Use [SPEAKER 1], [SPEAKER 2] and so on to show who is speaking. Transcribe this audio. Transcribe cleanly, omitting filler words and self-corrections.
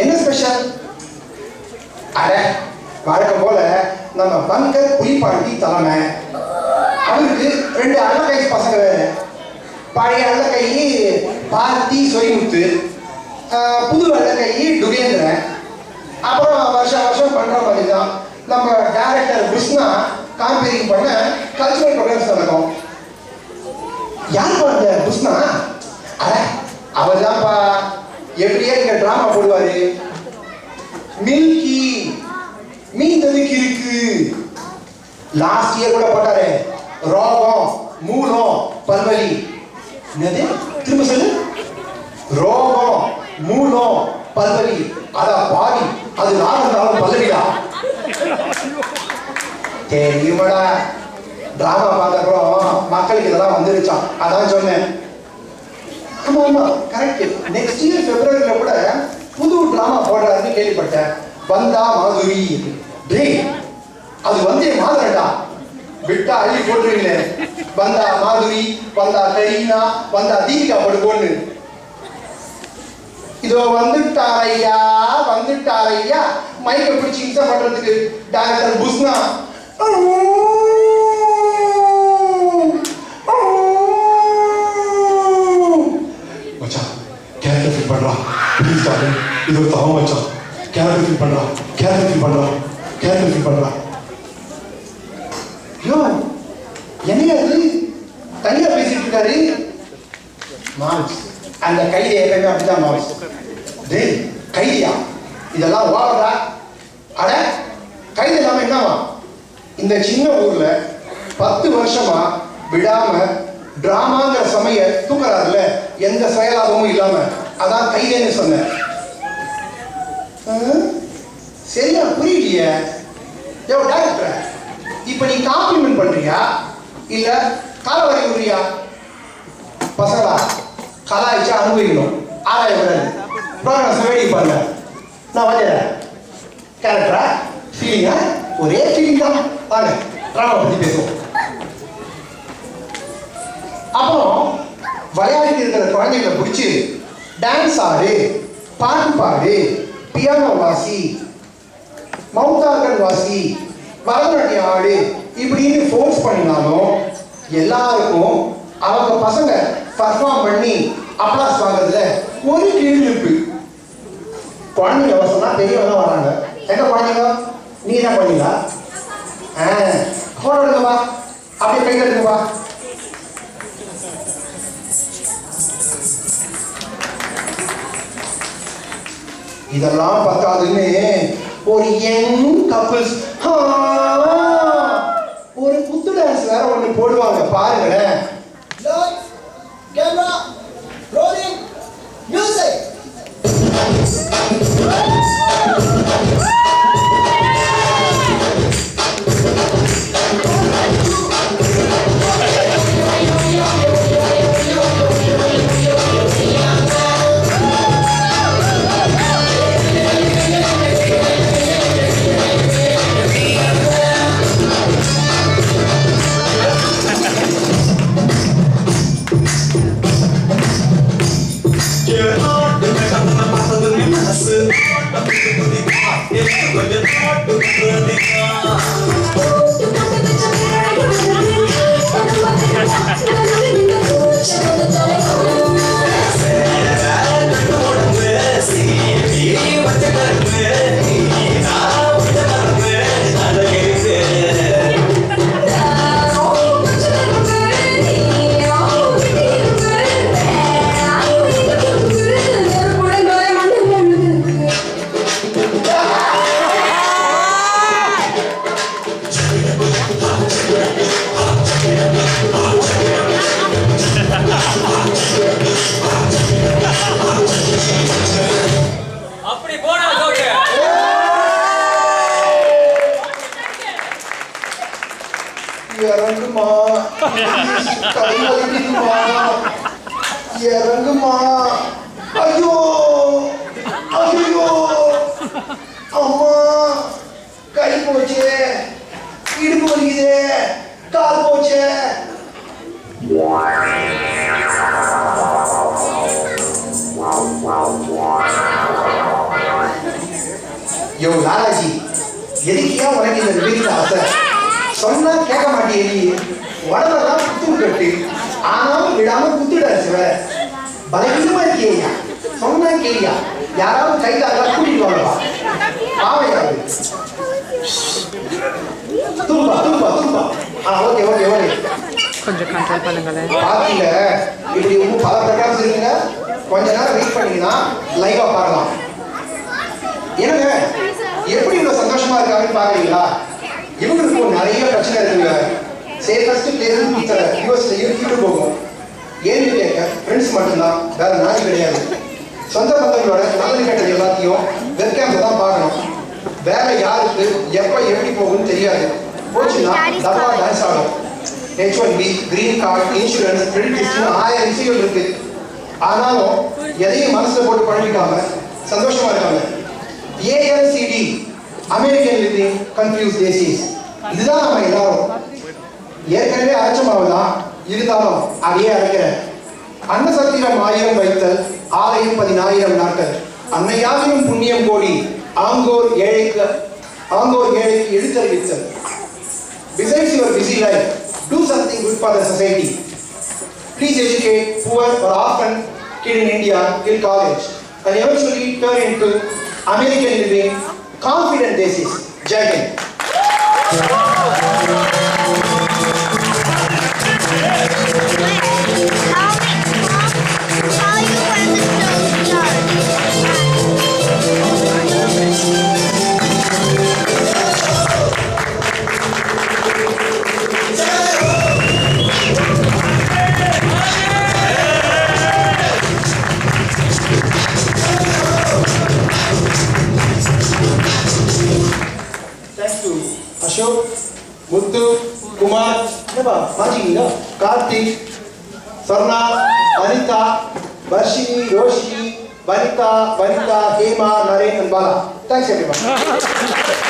[SPEAKER 1] என்ன ஸ்பெஷல்? அட வழக்கம் போல நம்ம பங்கர் புலிப்பாண்டி தலைமை. அவருக்கு 2 அல்லக்கை பசங்க வேறு. பழைய அல்லக்கை பார்த்தி சொரிமுத்து, புது அல்லக்கை டுகேந்திரன். அப்புறம் வருஷம் பண்ற மாதிரி தான் நம்ம டைரக்டர் கிருஷ்ணா காம்பேரிங் பண்ண கல்ச்சுரல் ப்ரோக்ராம்ஸ் நடக்கும். யாருப்பா அந்த கிருஷ்ணா? அட அவர் தான்ப்பா எப்படியே இங்க டிராமா போடுவாரு. மில்கி மீன் ததுக்கி இருக்கு. லாஸ்ட் இயர் கூட போட்டாரு. ரோகம் மூலம் பல்வலி. என்னது? திரும்ப சொல்லு. ரோகம் மூலம் பல்வலி. அதான் பாவி, அது நான் இருந்தாலும் பல்லவிடா. தெரியுமாடா, டிராமா பார்த்தப்பறம் மக்களுக்கு இதெல்லாம் வந்துருச்சான். அதான் சொன்னேன். ஆமா கரெக்ட். நெக்ஸ்ட் இயர் பிப்ரவரியில கூட புது டிராமா போடுறாருன்னு கேள்விப்பட்டேன். வந்தா மாதுரி. டேய், அது வந்தே மாதுரடா. விட்டா அள்ளி போட்டுருவீங்களே. வந்தா மாதுரி, வந்தா கரீனா, வந்தா தீபிகா படுகோன்னு. இதோ வந்துட்டாரையா மைக்கை பிடிச்சி இன்சா பண்றதுக்கு டைரக்டர் புஷ்னா. மச்சான் கேரக்டர் ஃபீல் பண்றா. ப்ளீஸ் டார்லிங், இது ஒரு தவம் மச்சான். கேரக்டர் ஃபீல் பண்றா. யோ என்னையா அது தனியா பேசிட்டு இருக்காரு? மார்க்ஸ் அந்த கைதி எப்பவுமே அப்படிதான் மார்க்ஸ். டேய் கைதியா, இதெல்லாம் ஓவரா? அட கைது இல்லாம என்னவா? இந்த சின்ன ஊர்ல 10 வருஷமா விடாம டிராமாங்கிற சமய தூக்குறாருல, எந்த செயலாபமும் இல்லாம. அதான் கைதேன்னு சொன்னேன். சரியா புரியலையே. யோ டைரக்டர், இப்ப நீ காம்ப்ளிமெண்ட் பண்றியா இல்ல காலவரி விடுறியா? பசங்களா கலாய்ச்சா அனுபவிக்கணும். ஆராய விடாது. ப்ரோக்ராம் வேடி பாருங்க. நான் வந்துடுறேன். கேரக்டரா ஃபீலிங்கா? ஒரே ஃபீலிங் தான். வாங்க டிராமா பத்தி பேசுவோம். அப்புறம் விளையாடிட்டு இருக்கிற குழந்தைகளை பிடிச்சி டான்ஸ் ஆடு, பாட்டு பாடு, பியானோ வாசி, மவுத்தார்கள் வாசி, பரதநாட்டியம் ஆடு இப்படின்னு ஃபோர்ஸ் பண்ணினாலும் எல்லாருக்கும் அவங்க பசங்க பர்ஃபார்ம் பண்ணி அப்ளாஸ் வாங்குறதுல ஒரு கேள்வி இருக்கு. குழந்தைங்க அவசரம்னா பெரியவங்க வராங்க. எங்க குழந்தைங்க? நீ தான் பண்ணீங்களா? போட்டோ எடுங்கப்பா, அப்படியே கையில் எடுங்கப்பா. இதெல்லாம் பத்தாதுன்னு ஒரு யங் கப்பிள்ஸ் ஒரு குத்து டான்ஸ் வேற ஒண்ணு போடுவாங்க பாருங்களேன்.
[SPEAKER 2] Camera rolling music.
[SPEAKER 1] இறங்குமா, கை வலிக்குதுமா, இறங்குமா. ஐயோ ஐயோ அம்மா, கை போச்சே, இடுப்பு வலிக்குதே, கால் போச்சே. யோ லாலாஜி, எதுக்கியா உனக்கு இந்த விபரீத ஆசை? சொன்னா கேட்க மாட்டேன் நீ. உடம்பெல்லாம் புத்து கட்டு, ஆனாலும் விடாம குத்துட சிவ. பலவீனமா இருக்கியா? சொன்னா கேளியா? யாராவது கையில அதெல்லாம் கூட்டிட்டு வாங்கப்பா. பாவையாது. தூம்பா தூம்பா தூம்பா. Okay okay okay.
[SPEAKER 3] கொஞ்சம் கண்ட்ரோல் பண்ணுங்களேன்.
[SPEAKER 1] பாத்தீங்க, இப்படி பல பிரகாரம் இருக்குங்க. கொஞ்ச நேரம் வெயிட் பண்ணீங்கன்னா லைவா பார்க்கலாம். என்னங்க எப்படி இவ்வளவு சந்தோஷமா இருக்காங்கன்னு பாக்குறீங்களா? இவங்களுக்கு நிறைய பிரச்சனை இருக்குங்க. சேஃபஸ்ட் பிளேஸ் டீச்சர் யூஎஸ்ல இருந்து போகும். ஏன்னு கேட்க ஃப்ரெண்ட்ஸ் மட்டும்தான், வேற நாள் கிடையாது. சொந்த பந்தங்களோட நல்லது கெட்டது எல்லாத்தையும் வெப்கேம்ல தான் பார்க்கணும். வேற யாருக்கு எப்ப எப்படி போகும்னு தெரியாது. போச்சுன்னா டப்பா டான்ஸ் ஆகும். H1B, green card, insurance, credit history 1000 விஷயங்கள் இருக்கு. ஆனாலும் எதையும் மனசுல போட்டு பழகிக்காம சந்தோஷமா இருக்காங்க. ALCD, American living confuse desis. இதுதான் நம்ம எல்லாரும். ஏற்கனவே அரைச்சமாவதான் இருந்தாலும் அதையே அரைக்கிறேன். அன்னசத்திரம் 1000 வைத்தல், ஆலயம் 10000 நாட்கள். அன்னையாகிலும் புண்ணியம் கோடி, ஆங்கோர் ஏழைக்கு எழுத்தறிவித்தல். Besides your busy life, do something good for the society. Please educate poor or orphan kid in India till college and eventually turn into American living confident basis. Jai Hind. Ashok, Muthu, Kumar, माजिंगा, Kartik, Swarna, Anita, वर्षिनी, Roshini, Vanita, Hema, Naren and Bala. Thanks everyone.